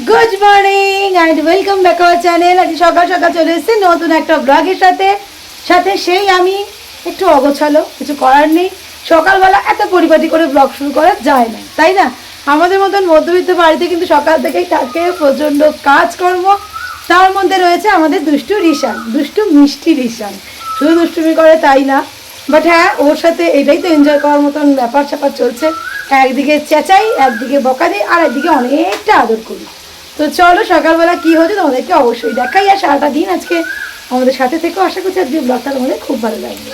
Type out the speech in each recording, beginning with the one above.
Good morning and welcome back our channel. আজ সকাল সকাল চলে এসেছে নতুন একটা ব্লগের সাথে সাথে সেই আমি একটু অগোছালো, কিছু করার নেই। সকালবেলা এত পরিপাটি করে ব্লগ শুরু করা যায় না, তাই না? আমাদের মতন মধ্যবিত্ত বাড়িতে কিন্তু সকাল থেকেই থাকে প্রচণ্ড কাজকর্ম। তার মধ্যে রয়েছে আমাদের দুষ্টু রিশান, দুষ্টু মিষ্টি রিশান। শুধু দুষ্টুমি করে তাই না, বাট হ্যাঁ, ওর সাথে এটাই তো এনজয় করার মতন ব্যাপার স্যাপার চলছে। একদিকে চেঁচাই, একদিকে বকা দিই, আর একদিকে অনেকটা আদর করি। তো চলো সকালবেলা কি হচ্ছে তোমাদেরকে অবশ্যই দেখাই। আর সারাটা দিন আজকে আমাদের সাথে থেকেও আশা করছি আজকে ব্লগটা তোমাদের খুব ভালো লাগবে।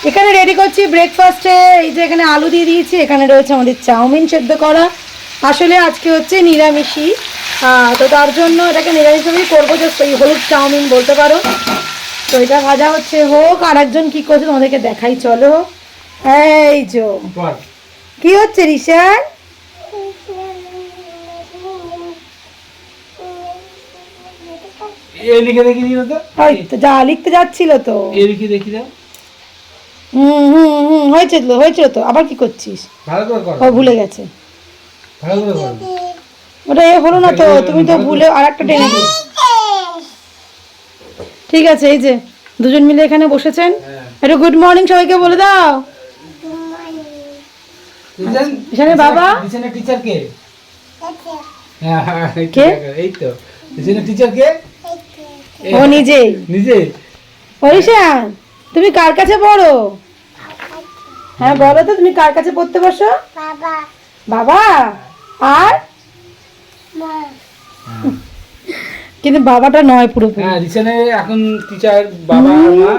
এখানে রেডি করছি ব্রেকফাস্টে। এই যে এখানে আলু দিয়ে দিয়েছি, এখানে রয়েছে আমাদের চাউমিন সেদ্ধ করা। আসলে আজকে হচ্ছে নিরামিষই, তো তার জন্য এটাকে নিরামিষভাবেই করবো, জাস্ট ওই হলুদ চাউমিন বলতে পারো। তো এটা ভাজা হচ্ছে হোক, আর একজন কী করছে তোমাদেরকে দেখাই চলো। এই যো কি হচ্ছে রিশান? যা লিখতে যাচ্ছিল তো, হয়েছিল তো। আবার কি করছিস? ও ভুলে গেছে, ওটা এ হলো না তো, তুমি তো ভুলে আর একটা টেনে দিও। ঠিক আছে, এই যে দুজন মিলে এখানে বসেছেন। একটু গুড মর্নিং সবাইকে বলে দাও। এখানে বাবা টিচার কে? এই তো টিচার কে? ও নিজেই। ঈশান, তুমি কার কাছে পড়ো? হ্যাঁ বলো তো, তুমি কার কাছে পড়তে বসো? বাবা। বাবা আর কিন্তু বাবাটা নয় পুরোপুরি। হ্যাঁ, রিসেন্টে এখন টিচার বাবা আর মা।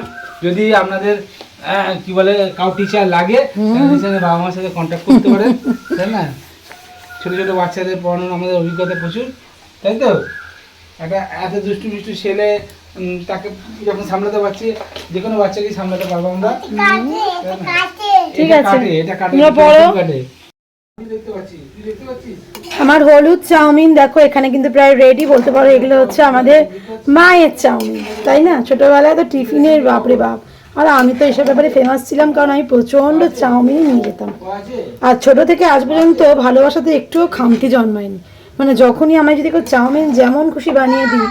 যদি আপনাদের কি বলে কাউ টিচার লাগে, রিসেন্টে বাবা মার সাথে কন্ট্যাক্ট করতে পারেন, তাই না? ছোট ছোট বাচ্চাদের পড়ানোর আমাদের অভিজ্ঞতা প্রচুর, তাই তো? একটা এত দুষ্টু মিষ্টু ছেলে, তাকে যখন সামলাতে পারছি, যে কোনো বাচ্চাকেই সামলাতে পারবো আমরা। ঠিক আছে, এটা কাটে। আমার হলুদ চাউমিন দেখো এখানে কিন্তু প্রায় রেডি বলতে পারো। এগুলো হচ্ছে আমাদের মায়ের চাউমিন, তাই না? ছোটবেলায় তো টিফিনের বাপরে বাপ। আর আমি তো এসব ব্যাপারে ফেমাস ছিলাম, কারণ আমি প্রচণ্ড চাউমিন নিয়ে যেতাম। আর ছোট থেকে আজ পর্যন্ত ভালোবাসাতে একটুও খামতি জন্মায়নি। মানে যখনই আমি যদি কেউ চাউমিন যেমন খুশি বানিয়ে দিই,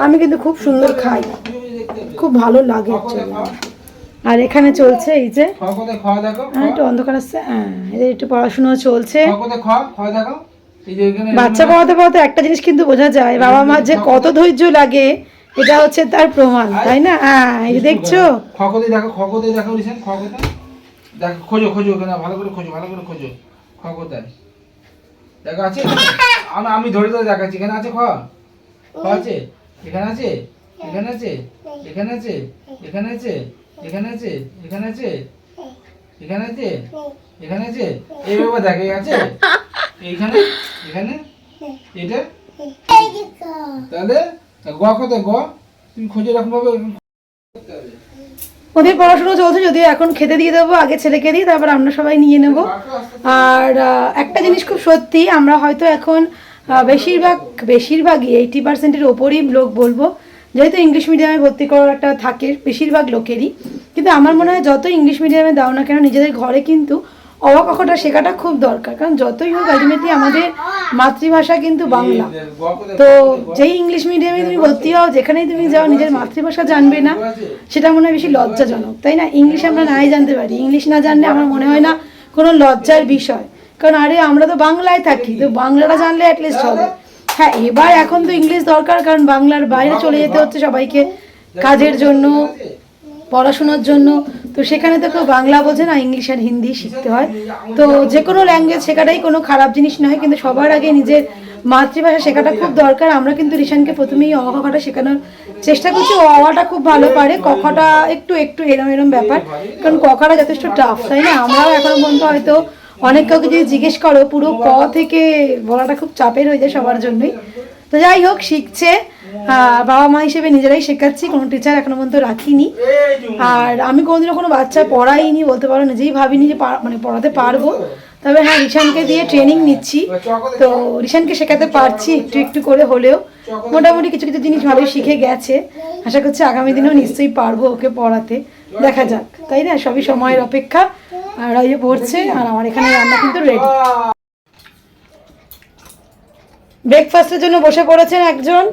আমি কিন্তু খুব সুন্দর খাই, খুব ভালো লাগে অ্যাকচুয়ালি। আর এখানে চলছে এই যে একটু অন্ধকার আসছে, হ্যাঁ একটু পড়াশুনো চলছে। বাচ্চা পড়াতে পড়াতে একটা জিনিস কিন্তু বোঝা যায়, বাবা মার যে কত ধৈর্য লাগে, এটা হচ্ছে তার প্রমাণ, তাই না? হ্যাঁ, এই দেখছো খোঁজো খোঁজো ভালো করে খোঁজো, ভালো করে খোঁজো। কোথায় দেখো আছে? আমি ধরে ধরে দেখাচ্ছি। এখানে আছে আছে, এখানে আছে, এখানে আছে, এখানে আছে, এখানে আছে, এখানে আছে, এখানে আছে, এখানে আছে, এখানে আছে। এইভাবে দেখে আছে এইখানে, এখানে, এটা। তাহলে কোথায় তুমি খোঁজো এরকম ভাবে। ওদের পড়াশোনা চলছে, যদিও এখন খেতে দিয়ে দেবো, আগে ছেলেকে দিই, তারপর আমরা সবাই নিয়ে নেব। আর একটা জিনিস খুব সত্যি, আমরা হয়তো এখন বেশিরভাগই 80%-এর ওপরই লোক বলবো, যেহেতু ইংলিশ মিডিয়ামে ভর্তি করার একটা থাকে বেশিরভাগ লোকেরই। কিন্তু আমার মনে হয় যত ইংলিশ মিডিয়ামে দাও না কেন, নিজেদের ঘরে কিন্তু অ ক খটা শেখাটা খুব দরকার। কারণ যতই হোক আলটিমেটলি আমাদের মাতৃভাষা কিন্তু বাংলা। তো যেই ইংলিশ মিডিয়ামে তুমি ভর্তি হও, যেখানেই তুমি যাও, নিজের মাতৃভাষা জানবে না, সেটা মনে হয় বেশি লজ্জাজনক, তাই না? ইংলিশ আমরা নাই জানতে পারি, ইংলিশ না জানলে আমার মনে হয় না কোনো লজ্জার বিষয়। কারণ আরে আমরা তো বাংলায় থাকি, তো বাংলাটা জানলে অ্যাটলিস্ট হবে। হ্যাঁ, এবার এখন তো ইংলিশ দরকার, কারণ বাংলার বাইরে চলে যেতে হচ্ছে সবাইকে কাজের জন্য, পড়াশোনার জন্য। তো সেখানে তো কেউ বাংলা বোঝে না, ইংলিশ আর হিন্দি শিখতে হয়। তো যে কোনো ল্যাঙ্গুয়েজ শেখাটাই কোনো খারাপ জিনিস নয়, কিন্তু সবার আগে নিজের মাতৃভাষা শেখাটা খুব দরকার। আমরা কিন্তু রিশানকে প্রথমেই অ ক খটা শেখানোর চেষ্টা করছি। ও অটা খুব ভালো পারে, ক খটা একটু একটু এরম ব্যাপার, কারণ ক খটা যথেষ্ট টাফ, তাই না? আমরাও এখনো পর্যন্ত হয়তো অনেক কাউকে যদি জিজ্ঞেস করো, পুরো ক থেকে বলাটা খুব চাপের হয়ে যায় সবার জন্যই। তো যাই হোক, শিখছে। বাবা মা হিসেবে নিজেরাই শেখাচ্ছি, কোনো টিচার এখনো পর্যন্ত রাখিনি। আর আমি কোনোদিনও কোনো বাচ্চা পড়াইনি বলতে পারো, নিজেই ভাবিনি যে মানে পড়াতে পারবো। তবে হ্যাঁ, রিশানকে দিয়ে ট্রেনিং নিচ্ছি, তো রিশানকে শেখাতে পারছি একটু একটু করে হলেও। মোটামুটি কিছু কিছু জিনিস ভালোই শিখে গেছে, আশা করছি আগামী দিনেও নিশ্চয়ই পারবো ওকে পড়াতে। দেখা যাক, তাই না? সবই সময়ের অপেক্ষা। আর ওই যে পড়ছে, আর আমার এখানে রান্না কিন্তু রেডি। ব্রেকফাস্টের জন্য বসে পড়েছেন একজন।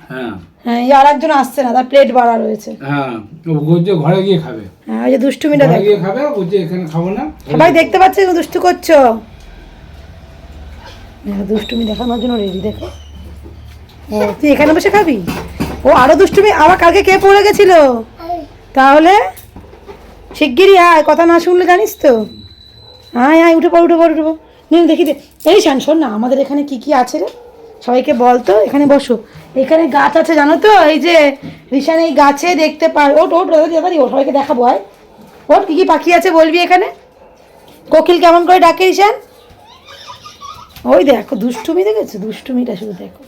হ্যাঁ হ্যাঁ, এই আর একজন আসছে না, তার প্লেট বাড়া রয়েছে। হ্যাঁ, ও বলছে ঘরে গিয়ে খাবে। হ্যাঁ, ওই যে দুষ্টুমিটা ঘরে দেখো। গিয়ে খাবে, বলছে এখানে খাবো না। সবাই দেখতে পাচ্ছে তুমি দুষ্টু করছো। হ্যাঁ, দুষ্টুমি দেখানোর জন্য রেডি দেখো। ও তুই এখানে বসে খাবি? ও আরো দুষ্টুমি। আবার কালকে কে পড়ে গেছিল? তাহলে শিগগিরই আয়, কথা না শুনলে জানিস তো। আয় আয়, উঠে পড় উঠে পড় উঠে পড়। নে দেখি দে। এই শান, শোন না, আমাদের এখানে কি কি আছে রে, সবাইকে বল তো। এখানে বসো, এখানে গাছ আছে জানো তো, এই যে রিশান এই গাছে দেখতে পার। ওট ওট ব্যাপারি, ও সবাইকে দেখাবো। আয় ওট, কি কি পাখি আছে বলবি এখানে। কোকিল কেমন করে ডাকে রিশান? ওই দেখো দুষ্টুমি, দেখেছো দুষ্টুমিটা শুধু দেখো।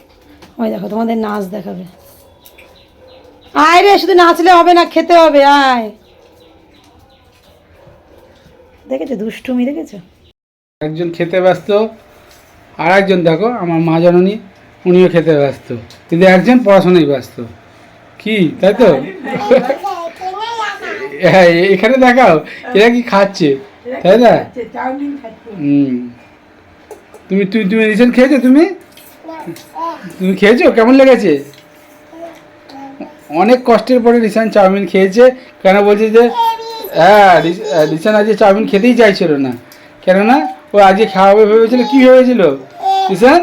ওই দেখো তোমাদের নাচ দেখাবে। আয় রে, শুধু নাচলে হবে না, খেতে হবে, আয়। দেখেছো দুষ্টুমি, দেখেছো? একজন খেতে ব্যস্ত, আর একজন দেখো আমার মা জননী, উনিও খেতে ব্যস্ত, কিন্তু একজন পড়াশোনায় ব্যস্ত। কি তাই তো? হ্যাঁ, এখানে দেখাও এরা কি খাচ্ছে, তাই না? হুম, তুমি তুমি তুমি রিসেন্ট খেয়েছো? তুমি তুমি খেয়েছো? কেমন লেগেছে? অনেক কষ্টের পরে রিসান চাউমিন খেয়েছে। কেন বলছে যে হ্যাঁ, রিসান আজকে চাউমিন খেতেই চাইছিল না, কেননা ও আজকে খাওয়াবে ভেবেছিল। কি ভেবেছিল রিসান?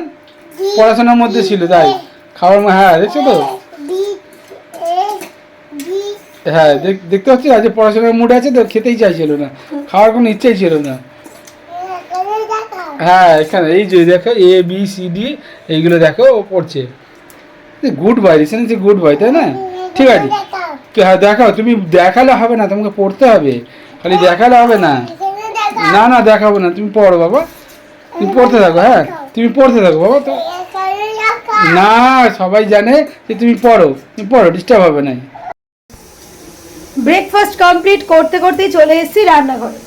পড়াশোনার মধ্যে ছিল তাই খাওয়ার। হ্যাঁ দেখছো তো, হ্যাঁ দেখতে পাচ্ছি আজকে পড়াশোনার মুড আছে তো, খেতেই চাইছিল না, খাওয়ার কোনো ইচ্ছাই ছিল না। হ্যাঁ, এখানে এই যে দেখো ABCD এইগুলো দেখো ও পড়ছে। Good boy recent, good boy, তাই না? ঠিক আছে, হ্যাঁ দেখাও। তুমি দেখালে হবে না, তোমাকে পড়তে হবে। খালি দেখালে হবে না। না না দেখাবো না, তুমি পড়ো বাবা, তুমি পড়তে থাকো। হ্যাঁ তুমি পড়তে থাকো বাবা। তো না, সবাই জানে যে তুমি পড়ো, তুমি পড়ো, ডিস্টার্ব হবে না। ব্রেকফাস্ট কমপ্লিট করতে করতেই চলে এসেছি রান্নাঘরে।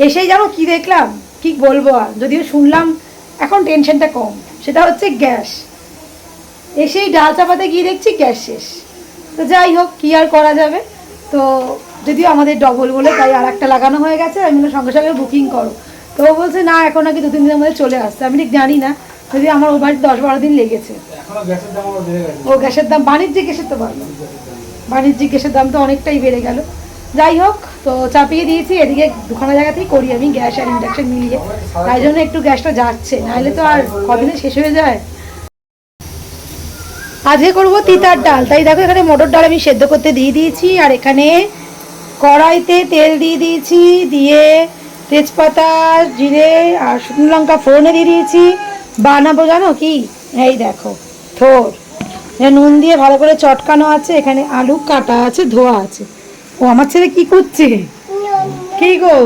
এসেই জানো কি দেখলাম, কি বলবো আর, যদিও শুনলাম এখন টেনশনটা কম, সেটা হচ্ছে গ্যাস। এসেই ডাল চাপাতে গিয়ে দেখছি গ্যাস শেষ। তো যাই হোক, কি আর করা যাবে। তো যদিও আমাদের ডবল বলে তাই আর একটা লাগানো হয়ে গেছে। আমি বললাম সঙ্গে সঙ্গে বুকিং করো। তো ও বলছে না, এখন নাকি 2-3 দিনের মধ্যে চলে আসছে। আমি ঠিক জানি না, যদি আমার ওর বাড়িতে 10-12 দিন লেগেছে। ও গ্যাসের দাম, বাণিজ্যিক গ্যাসের তো বাড়লো, বাণিজ্যিক গ্যাসের দাম তো অনেকটাই বেড়ে গেল। যাই হোক, তো চাপিয়ে দিয়েছি। এদিকে দুখানা জায়গাতেই করি আমি, গ্যাস আর ইন্ডাকশন মিলিয়ে, তাই জন্য একটু গ্যাসটা যাচ্ছে, নাহলে তো আর কদিনে শেষ হয়ে যায়। আজকে করবো তিতার ডাল, তাই দেখো এখানে মটর ডাল আমি সেদ্ধ করতে দিয়ে দিয়েছি। আর এখানে কড়াইতে তেল দিয়ে দিয়েছি, দিয়ে তেজপাতা, জিরে আর শুকনো লঙ্কা ফোড়নে দিয়ে দিয়েছি। বানাবো জানো কি, এই দেখো থোর, নুন দিয়ে ভালো করে চটকানো আছে। এখানে আলু কাটা আছে, ধোয়া আছে। ও আমার ছেলে কি করছে? কি গো?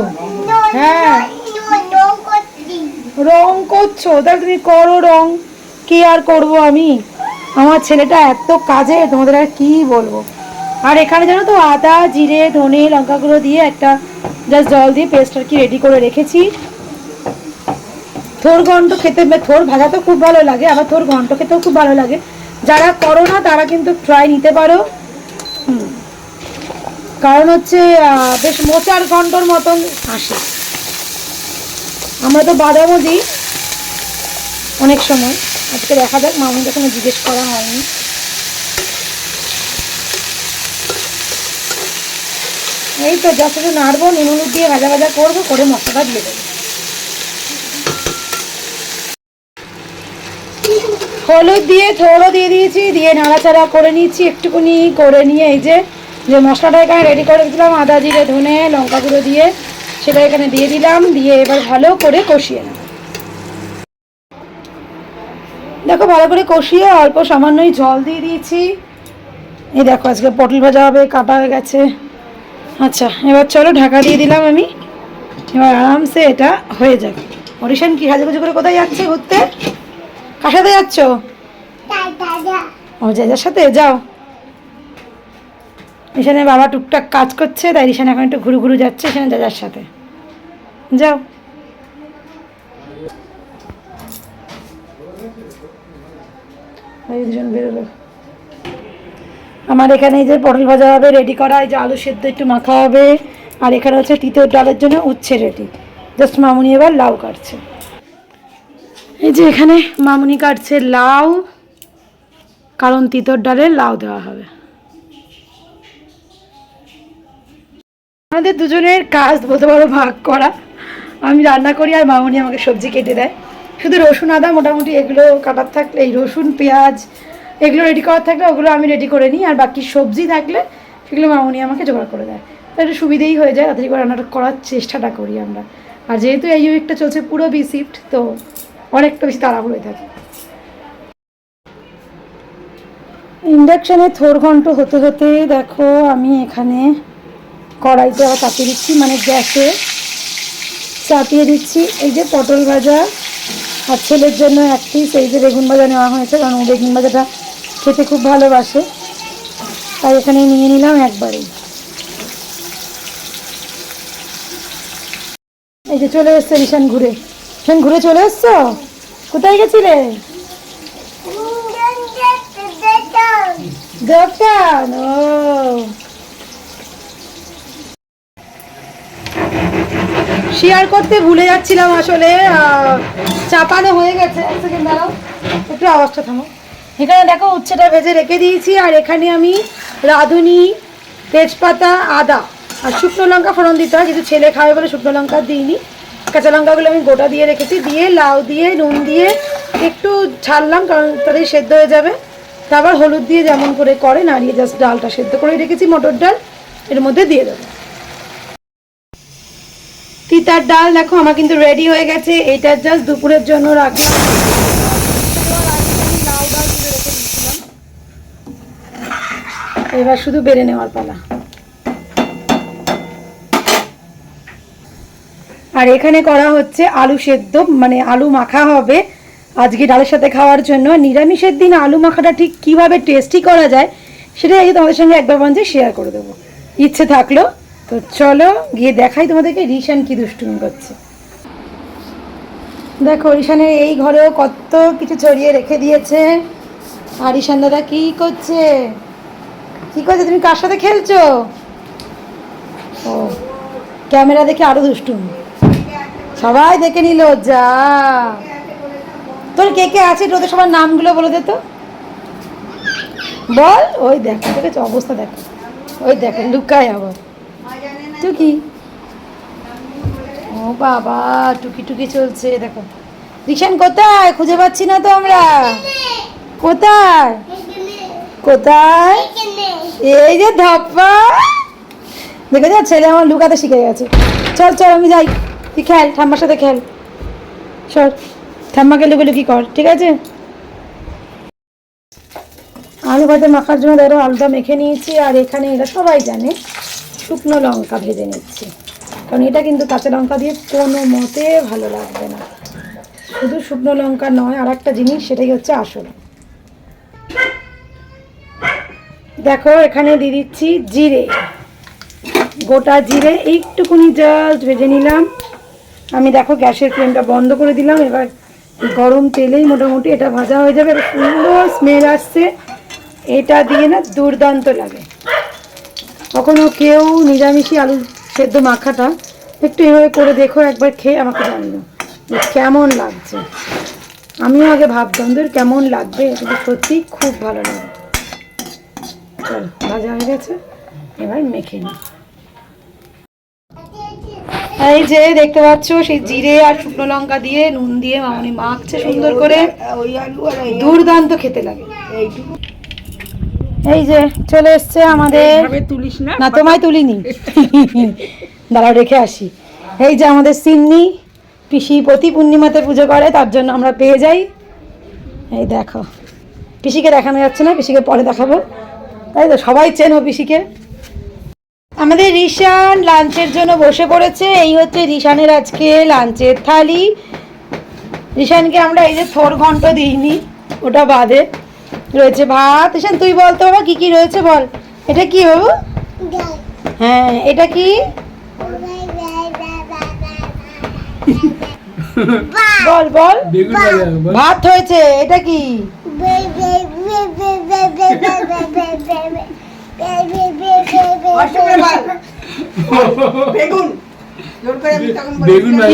হ্যাঁ, রং করছো? তাহলে তুমি করো রং, কি আর করবো আমি। আমার ছেলেটা এত কাজে, তোমাদের আর কি বলবো। আর এখানে জানো তো আদা, জিরে, ধনে, লঙ্কা গুঁড়ো দিয়ে একটা জাস্ট জল দিয়ে পেস্ট আর কি রেডি করে রেখেছি। থোর ঘন্ট খেতে, থোর ভাজা তো খুব ভালো লাগে, আবার থোর ঘন্ট খেতেও খুব ভালো লাগে। যারা করো না তারা কিন্তু ট্রাই নিতে পারো। কারণ হচ্ছে বেশ মোচার ঘন্টর মতন আসে। আমরা তো বাদামও দিই অনেক সময়। আজকে দেখা যাক, মামুর কাছে জিজ্ঞেস করা হয়নি। এই তো যত নাড়বো, নুন হলুদ দিয়ে ভাজা ভাজা করবো, করে মশলাটা দিয়ে দেবো। হলুদ দিয়ে থোড়ও দিয়ে দিয়েছি, দিয়ে নাড়াচাড়া করে নিচ্ছি একটুকুনি, করে নিয়ে এই যে যে মশলাটা এখানে রেডি করে দিলাম, আদা, জিরে, ধনে, লঙ্কা গুঁড়ো দিয়ে, সেটা এখানে দিয়ে দিলাম। দিয়ে এবার ভালো করে কষিয়ে নেব। দেখো ভালো করে কষিয়ে অল্প সামান্যই জল দিয়ে দিয়েছি। এই দেখো আজকে পটল ভাজা হবে, কাটা হয়ে গেছে। আচ্ছা, এবার চলো ঢাকা দিয়ে দিলাম আমি, এবার আরামসে এটা হয়ে যাবে। অরিশান কি সাজুগুজু করে কোথায় যাচ্ছে ঘুরতে? কার সাথে যাচ্ছ? ও যার সাথে যাও। রিশানের বাবা টুকটাক কাজ করছে, তাই রিশান এখন একটু ঘুরু ঘুরু যাচ্ছে এখানে যার সাথে। যাও। দুজন বেরোলো। আমার এখানে এই যে পটল ভাজা হবে রেডি করা, এই যে আলু সেদ্ধ একটু মাখা হবে। আর এখানে হচ্ছে তিতের ডালের জন্য উচ্ছে রেডি, জাস্ট মামুনি এবার লাউ কাটছে। এই যে এখানে মামুনি কাটছে লাউ, কারণ তিতর ডালে লাউ দেওয়া হবে। আমাদের দুজনের কাজ বলতে পারো ভাগ করা। আমি রান্না করি আর মামুনি আমাকে সবজি কেটে দেয়। শুধু রসুন আদা মোটামুটি এগুলো কাটার থাকলে, এই রসুন পেঁয়াজ এগুলো রেডি করার থাকলে ওগুলো আমি রেডি করে নিই, আর বাকি সবজি থাকলে সেগুলো মামুনি আমাকে জোগাড় করে দেয়। তো একটু সুবিধেই হয়ে যায়, তাড়াতাড়ি করে রান্নাটা করার চেষ্টাটা করি আমরা। আর যেহেতু এই উইকটা চলছে পুরো বি শিফট, তো অনেকটা বেশি তাড়াহুড়োই থাকে। ইন্ডাকশানে থোড় ঘন্ট হতে হতে দেখো আমি এখানে কড়াইতে আবার চাপিয়ে দিচ্ছি, মানে গ্যাসে চাপিয়ে দিচ্ছি এই যে পটল ভাজা, আর ছেলের জন্য এক পিস এই যে বেগুন ভাজা নেওয়া হয়েছে, কারণ ও বেগুন ভাজাটা খেতে খুব ভালোবাসে, তাই এখানে নিয়ে নিলাম একবারেই। এই যে চলে এসছে রিশান ঘুরে। রিশান ঘুরে চলে এসছো? কোথায় গেছিলে? দোকান। ও শেয়ার করতে ভুলে যাচ্ছিলাম আসলে, চাপানো হয়ে গেছে। এক সেকেন্ড দাঁড়াও, একটু আওয়াজটা থামো। এখানে দেখো উচ্ছেটা ভেজে রেখে দিয়েছি, আর এখানে আমি রাঁধুনি, তেজপাতা, আদা আর শুকনো লঙ্কা ফোড়ন দিতে হয়, কিন্তু ছেলে খাবে বলে শুকনো লঙ্কা দিইনি, কাঁচা লঙ্কাগুলো আমি গোটা দিয়ে রেখেছি। দিয়ে লাউ দিয়ে নুন দিয়ে একটু ছাড়লাম, কারণ তাদের সেদ্ধ হয়ে যাবে। তারপর হলুদ দিয়ে যেমন করে নাড়িয়ে জাস্ট ডালটা সেদ্ধ করে রেখেছি, মটর ডাল এর মধ্যে দিয়ে দেবো। তিতার ডাল দেখো আমার কিন্তু রেডি হয়ে গেছে। এটা জাস্ট দুপুরের জন্য রাখলাম। এবার শুধু বেড়ে নেওয়ার পালা। আর এখানে করা হচ্ছে আলু সেদ্ধ, মানে আলু মাখা হবে আজকে ডালের সাথে খাওয়ার জন্য। নিরামিষের দিন আলু মাখাটা ঠিক কীভাবে টেস্টি করা যায় সেটাই আজকে তোমাদের সঙ্গে একবার মঞ্চে শেয়ার করে দেবো, ইচ্ছে থাকলো। তো চলো গিয়ে দেখাই তোমাদেরকে রিশান কি দুষ্টুমি করছে। দেখো রিশানের এই ঘরেও কত কিছু ছড়িয়ে রেখে দিয়েছে। আর রিশান দাদা কি করছে? কি করছে? তুমি কার সাথে খেলছো? ও ক্যামেরা দেখে আরো দুষ্টুমি, সবাই দেখে নিল। যা তোর কে কে আছে তোদের সবার নামগুলো বলে দে তো, বল। ওই দেখো দেখেছো অবস্থা, দেখো ওই দেখো লুকায় আবার টুকি। ও বাবা টুকি টুকি চলছে দেখো। রিশান কোথায়? খুঁজে পাচ্ছি না তো আমরা। কোথায় কোথায়? এই যে ধপ্পা, দেখে যা ছেলে আমার লুকাতে শিখে গেছে। চল চল আমি যাই, তুই খেল ঠাম্মার সাথে খেল। চল ঠাম্মাকে লুকি কর, ঠিক আছে? আলু ভাতে মাখার জন্য ধরো আলুটা মেখে নিয়েছি, আর এখানে এটা সবাই জানে শুকনো লঙ্কা ভেজে নিচ্ছি, কারণ এটা কিন্তু কাঁচা লঙ্কা দিয়ে কোনো মতে ভালো লাগবে না। শুধু শুকনো লঙ্কা নয়, আর একটা জিনিস, সেটাই হচ্ছে আসল। দেখো এখানে দিয়ে দিচ্ছি জিরে, গোটা জিরে একটুকুনি জাস্ট ভেজে নিলাম আমি। দেখো গ্যাসের ফ্লেমটা বন্ধ করে দিলাম। এবার গরম তেলেই মোটামুটি এটা ভাজা হয়ে যাবে। এবার সুন্দর স্মেল আসছে, এটা দিয়ে না দুর্দান্ত লাগে। কখনো কেউ নিরামিষি আলু সেদ্ধ মাখাটা একটু এভাবে করে দেখো, একবার খেয়ে আমাকে জানিও যে কেমন লাগছে। আমিও আগে ভাবতাম যে কেমন লাগবে, কিন্তু সত্যি খুব ভালো লাগে। চলো ভাজা হয়ে গেছে, এবার মেখে নিই। এই যে দেখতে পাচ্ছ সেই জিরে আর শুকনো লঙ্কা দিয়ে নুন দিয়ে মামনি মাখছে সুন্দর করে, দুর্দান্ত খেতে লাগে। এই যে চলে এসছে আমাদের, না তোমায় তুলিনি, দাঁড়াও রেখে আসি। এই যে আমাদের সিন্নি পিসি প্রতি পূর্ণিমাতে পুজো করে, তার জন্য আমরা পেয়ে যাই। এই দেখো পিসিকে দেখানো যাচ্ছে না, পিসিকে পরে দেখাবো, তাই তো সবাই চেনো পিসিকে। আমাদের রিশান লাঞ্চের জন্য বসে পড়েছে। এই হচ্ছে রিশানের আজকে লাঞ্চের থালি। রিশানকে আমরা এই যে থোড় ঘন্ট দিইনি, ওটা বাদে রয়েছে ভাত। রিশান তুই বল তো বাবা কি কি রয়েছে বল। এটা কি বাবু? হ্যাঁ এটা কি? বল বল। ভাত হয়েছে। এটা কি?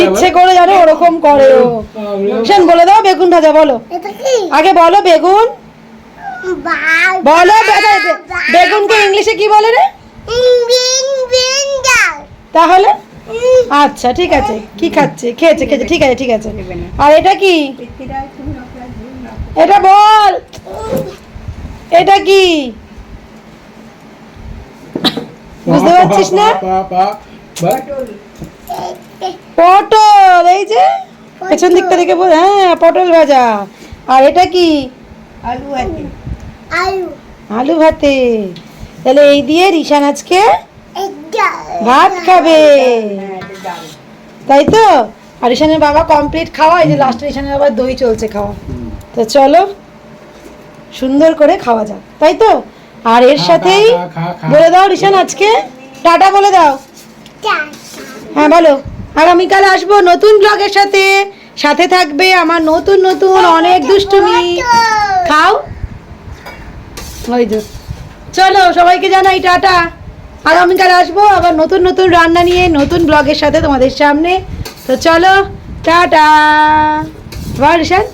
ইচ্ছে করে জানো ওরকম করে ও। বলে দাও বেগুন ভাজা বলো, আগে বলো বেগুন বলো। বেগুনকে ইংলিশে কি বলে রে? তাহলে আচ্ছা ঠিক আছে, কি খাচ্ছে? খেয়েছে খেয়েছে, ঠিক আছে ঠিক আছে। আর এটা কি? এটা বল, এটা কি? বুঝতে পারছিস না? পটল, এই যে পেছন দিকটা দেখে বল। হ্যাঁ পটল ভাজা। আর এটা কি? আলু ভাতে। তাহলে এই দিয়ে রিশান আজকে ভাত খাবে, তাই তো? আর রিশানের বাবা কমপ্লিট খাওয়া, এই যে লাস্টে রিশানের আবার দই চলছে খাওয়া। তো চলো সুন্দর করে খাওয়া যাক, তাই তো? আর এর সাথেই বলে দাও রিশান আজকে টাটা বলে দাও। হ্যাঁ বলো, আগামীকাল আসবো নতুন ব্লগের সাথে, সাথে থাকবে আমার নতুন নতুন অনেক দুষ্টুমি। খাও ওই তো। চলো সবাইকে জানাই টাটা, আগামীকাল আসবো আবার নতুন নতুন রান্না নিয়ে নতুন ব্লগের সাথে তোমাদের সামনে। তো চলো টাটা, বল রিশান।